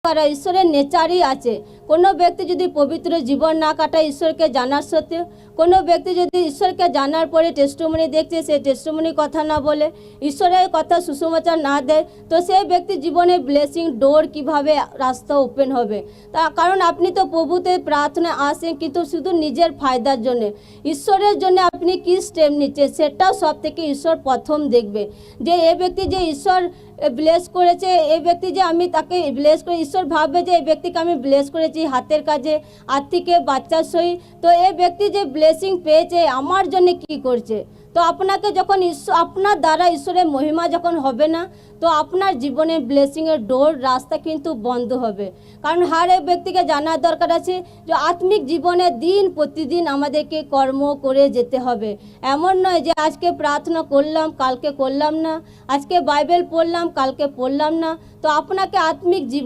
করা ঈশ্বরের নেচারই আছে। কোনো ব্যক্তি যদি পবিত্র জীবন না কাটায় ঈশ্বরকে জানার সত্ত্বেও, কোনো ব্যক্তি যদি ঈশ্বরকে জানার পরে টেস্টিমনি দেখছে, সে টেস্টিমনি কথা না বলে, ঈশ্বরের কথা সুসমাচার না দেয়, তো সেই ব্যক্তি জীবনে ব্লেসিং ডোর কিভাবে রাস্তা ওপেন হবে? কারণ আপনি তো প্রভুতে প্রার্থনা আসেন কিন্তু শুধু নিজের ফায়দার জন্য। ঈশ্বরের জন্য আপনি কি স্টেপ নিচ্ছেন সেটাও সব থেকে ঈশ্বর প্রথম দেখবে। যে এ ব্যক্তি যে ঈশ্বর ব্লেস করেছে, এই ব্যক্তি যে আমি তাকে ব্লেস করে, ঈশ্বর ভাববে যে এই ব্যক্তিকে আমি ব্লেস করেছি হাতের কাজে, আর্থিকে, বাচ্চার সহিত, তো এই ব্যক্তি যে ব্লেসিং পেয়েছে আমার জন্য কি করছে। তো আপনাকে যখন ঈশ্বর, আপনার দ্বারা ঈশ্বরের মহিমা যখন হবে না, তো আপনার জীবনে ব্লেসিংয়ের ডোর রাস্তা কিন্তু বন্ধ হবে। কারণ হার এক ব্যক্তিকে জানার দরকার আছে যে আত্মিক জীবনে দিন প্রতিদিন আমাদেরকে কর্ম করে যেতে হবে। এমন নয় যে আজকে প্রার্থনা করলাম কালকে করলাম না, আজকে বাইবেল পড়লাম কালকে পড়লাম না। তো আপনাকে আত্মিক জীবন